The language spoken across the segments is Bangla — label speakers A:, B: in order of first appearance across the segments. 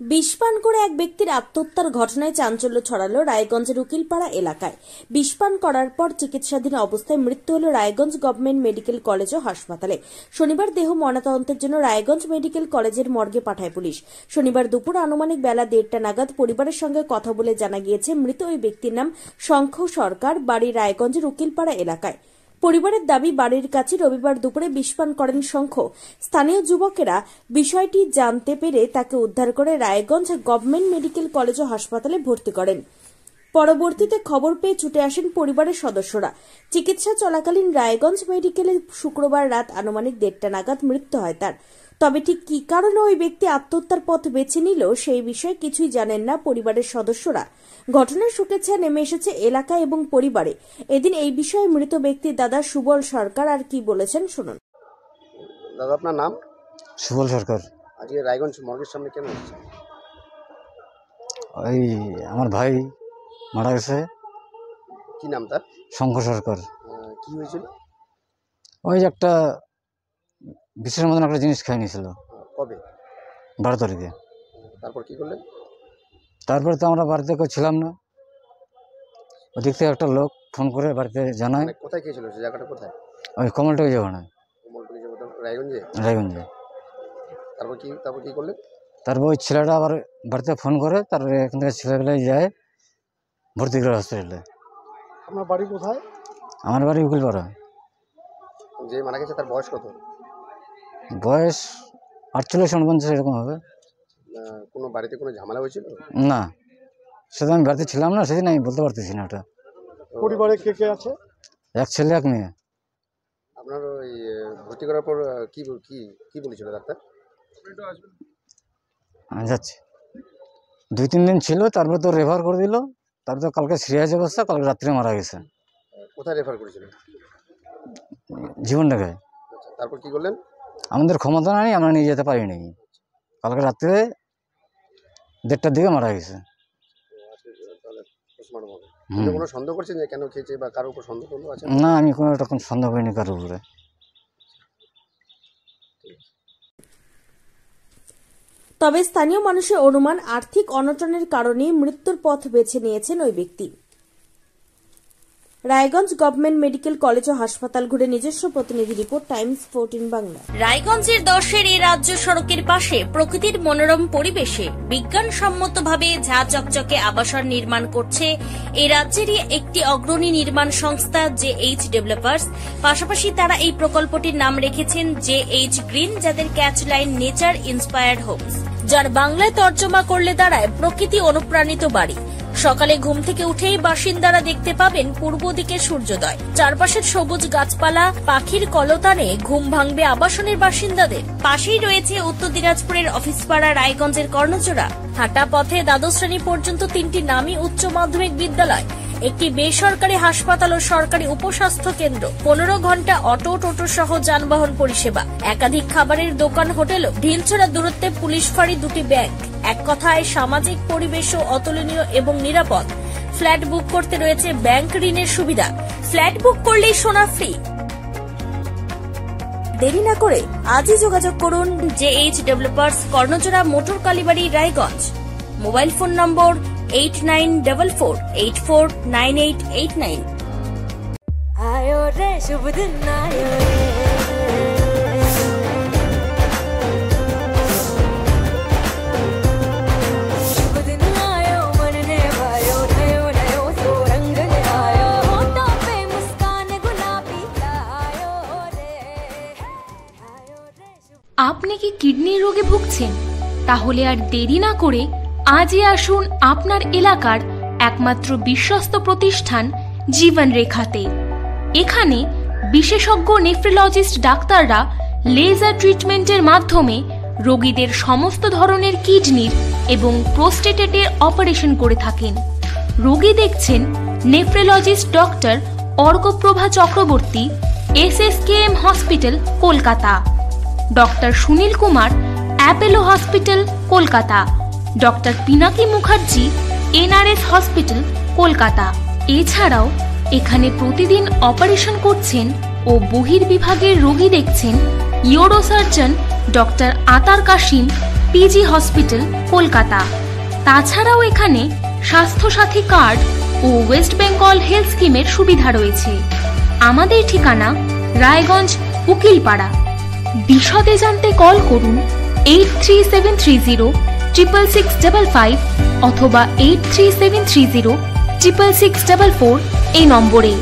A: বিষপান করে এক ব্যক্তির আত্মহত্যার ঘটনায় চাঞ্চল্য ছড়ালো রায়গঞ্জের উকিলপাড়া এলাকায়। বিষপান করার পর চিকিৎসাধীন অবস্থায় মৃত্যু হল রায়গঞ্জ গভর্নমেন্ট মেডিকেল কলেজ ও হাসপাতালে। শনিবার দেহ ময়নাতদন্তের জন্য রায়গঞ্জ মেডিকেল কলেজের মর্গে পাঠায় পুলিশ। শনিবার দুপুর আনুমানিক বেলা 1:30 নাগাদ পরিবারের সঙ্গে কথা বলে জানা গিয়েছে মৃত ওই ব্যক্তির নাম শঙ্খ সরকার, বাড়ি রায়গঞ্জের উকিলপাড়া এলাকায়। পরিবারের দাবি, বাড়ির কাছে রবিবার দুপুরে বিষপান করেন শঙ্খ। স্থানীয় যুবকেরা বিষয়টি জানতে পেরে তাকে উদ্ধার করে রায়গঞ্জ গভর্নমেন্ট মেডিকেল কলেজ ও হাসপাতালে ভর্তি করেন। পরবর্তীতে খবর পেয়ে ছুটে আসেন পরিবারের সদস্যরা। চিকিৎসা চলাকালীন রায়গঞ্জ মেডিকেলে শুক্রবার রাত আনুমানিক 1:30 নাগাদ মৃত্যু হয় তার। তবে ঠিক কি কারণে ওই ব্যক্তি আত্মহত্যার পথ বেছে নিল সেই বিষয়ে কিছুই জানেন না পরিবারের সদস্যরা। ঘটনার শোকের ছায়া নেমে এসেছে এলাকা এবং পরিবারে। এদিন এই বিষয়ে মৃত ব্যক্তির দাদা সুবল সরকার আর কি বলেছেন শুনুন।
B: দাদা, আপনার নাম?
C: সুবল সরকার।
B: আজকে রায়গঞ্জ মর্গের সামনে কেন এসেছে?
C: ওই আমার ভাই মারা গেছে।
B: কি নাম তার?
C: শঙ্খ সরকার।
B: কি হয়েছিল?
C: ওই যে একটা বিশের মতন একটা জিনিস খাই নিয়েছিল।
B: কবে?
C: 12 তারিখে।
B: তারপর কি করলেন?
C: তারপরে তো আমরা বাড়িতে কেউ ছিলাম না। ওদিক থেকে একটা লোক ফোন করে বাড়িতে জানায়।
B: কোথায় খেয়েছিল? সে জায়গাটা কোথায়?
C: ওই কমলটুকি যাওয়া
B: রায়গঞ্জে।
C: রায়গঞ্জে।
B: তারপর কি করলেন?
C: তারপর ওই ছেলেটা আবার বাড়িতে ফোন করে, তারপরে এখান থেকে ছেলেবেলায় যায় ভর্তি করে হসপিটালে।
B: আপনার বাড়ি কোথায়?
C: আমার বাড়ি উকিলপাড়া।
B: যে মারা গেছে তার বয়স কত?
C: বয়স 48-49 এরকম হবে।
B: কোনো বাড়িতে কোনো ঝামেলা হয়েছিল?
C: না, সেটা আমি বাড়িতে ছিলাম না, সেদিন আমি বলতে পারতেছি না। ওটা
B: পরিবারে কে কে আছে?
C: এক ছেলে এক মেয়ে।
B: আপনার ওই ভর্তি করার পর কি কি বলেছিল ডাক্তার?
C: আমি যাচ্ছি 2-3 দিন ছিল, তারপর তো রেফার করে দিল। তারপর তো কালকে সিরিয়াস অবস্থা, কালকে রাত্রে মারা গেছে।
B: কোথায় রেফার করেছিল?
C: জীবন ঢাকায়।
B: তারপর কি করলেন?
C: আমাদের ক্ষমতা নেই, আমরা নিয়ে যেতে পারিনি। কালকে রাত্রে 1:30টার দিকে মারা গেছে।
B: কোনো সন্দেহ করছেন যে কেন খেয়েছে বা কারোর উপর সন্দেহ আছে?
C: না, আমি কোনো রকম সন্দেহ করিনি কারোর উপরে।
A: তবে স্থানীয় মানুষের অনুমান, আর্থিক অনটনের কারণে মৃত্যুর পথ বেছে নিয়েছেন ওই ব্যক্তি। রায়গঞ্জ গভর্নমেন্ট মেডিকেল কলেজ ও হাসপাতাল ঘুরে নিজস্ব প্রতিনিধি রিপোর্ট, টাইমস 14 বাংলা। রায়গঞ্জের 10-এর এই রাজ্য সড়কের পাশে প্রকৃতির মনোরম পরিবেশে বিজ্ঞানসম্মতভাবে ঝা চকচকে আবাসন নির্মাণ করছে এই রাজ্যেরই একটি অগ্রণী নির্মাণ সংস্থা JH ডেভেলপার্স। পাশাপাশি তারা এই প্রকল্পটির নাম রেখেছেন JH গ্রিন, যাদের catch line nature inspired homes, যার বাংলায় তর্জমা করলে দাঁড়ায় প্রকৃতি অনুপ্রাণিত বাড়ি। সকালে ঘুম থেকে উঠেই বাসিন্দারা দেখতে পাবেন পূর্ব দিকে সূর্যোদয়। চারপাশের সবুজ গাছপালা, পাখির কলতানে ঘুম ভাঙবে আবাসনের বাসিন্দাদের। পাশেই রয়েছে উত্তর দিনাজপুরের অফিসপাড়া রায়গঞ্জের কর্ণচূড়া। হাঁটা পথে দ্বাদশ শ্রেণী পর্যন্ত 3টি নামী উচ্চ মাধ্যমিক বিদ্যালয়, একটি বেসরকারি হাসপাতাল ও সরকারি উপস্বাস্থ্য কেন্দ্র, 15 ঘন্টা অটো, টোটো সহ যানবাহন পরিষেবা, একাধিক খাবারের দোকান, হোটেল, ঢিলছড়া দূরত্বে পুলিশ ফাঁড়ি, 2টি ব্যাংক। এক কথায় সামাজিক পরিবেশও অতুলনীয় এবং নিরাপদ। ফ্ল্যাট বুক করতে রয়েছে ব্যাংক ঋণের সুবিধা। ফ্ল্যাট বুক করলেই সোনা ফ্রি। দেরি না করে আজই যোগাযোগ করুন JH developers, Karnachura, motor Kalibari, Raiganj. Mobile phone number 8944849889।
D: आयो रे शुभ दिन आयो रे, शुभ दिन आयो मन ने भायो, नयो नयो तो रंग ले आयो, होठों पे मुस्कान गुलाबी आयो रे, आयो रे शुभ।
E: আপনি কি কিডনির রোগে ভুগছেন? তাহলে আর দেরি না করে আজই আসুন আপনার এলাকার একমাত্র বিশ্বস্ত প্রতিষ্ঠান জীবন রেখাতে। এখানে বিশেষজ্ঞ নেফ্রোলজিস্ট ডাক্তাররা লেজার ট্রিটমেন্টের মাধ্যমে রোগীদের সমস্ত ধরনের কিডনির এবং প্রোস্টেটের অপারেশন করে থাকেন। রোগী দেখছেন nephrologist doctor Arkaprabha Chakraborty, SSKM hospital, Kolkata. Doctor Sunil Kumar, Apollo hospital, Kolkata. Doctor Pinaki Mukherjee, NRS hospital, Kolkata. এছাড়াও এখানে প্রতিদিন অপারেশন করছেন ও বহির্বিভাগের রোগী দেখছেন ইউরোসার্জন ডক্টর আতার কাশিম, পিজি হসপিটাল, কলকাতা। তাছাড়াও এখানে স্বাস্থ্যসাথী কার্ড ও ওয়েস্ট বেঙ্গল হেলথ স্কিমের সুবিধা রয়েছে। আমাদের ঠিকানা রায়গঞ্জ, উকিলপাড়া। বিশদে জানতে কল করুন 8373066655 অথবা 8373066644 এই নম্বরে।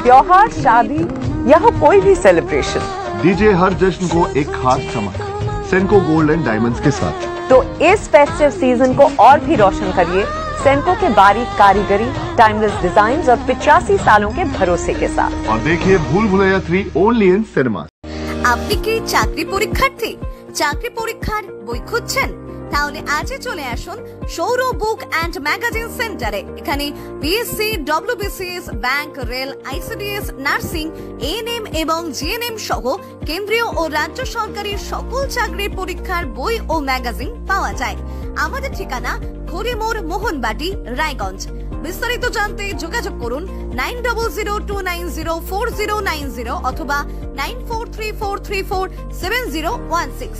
F: त्योहार, शादी या हो कोई भी सेलिब्रेशन,
G: दीजिए हर जश्न को एक खास चमक सेनको गोल्ड एंड डायमंड्स के साथ।
F: तो इस फेस्टिव सीजन को और भी रोशन करिए सेनको के बारीक कारीगरी, टाइमलेस डिजाइन और 85 सालों के भरोसे के साथ।
G: और देखिए भूल भुलैया 3 ओनली इन सिनेमा।
H: আপনি কি চাকরি পরীক্ষার্থী? চাকরি পরীক্ষার বই খুঁজছেন? তাহলে আজই চলে আসুন সৌরভ বুক অ্যান্ড ম্যাগাজিন সেন্টারে। এখানে BSc, WBCS, bank, rail, ICDS, nursing, ANM এবং জিএনএম সহ কেন্দ্রীয় ও রাজ্য সরকারের সকল চাকরির পরীক্ষার বই ও ম্যাগাজিন পাওয়া যায়। আমাদের ঠিকানা খড়িমোড়, মোহনবাটি, রায়গঞ্জ। বিস্তারিত জানতে যোগাযোগ করুন 9002904090 অথবা 9434347016।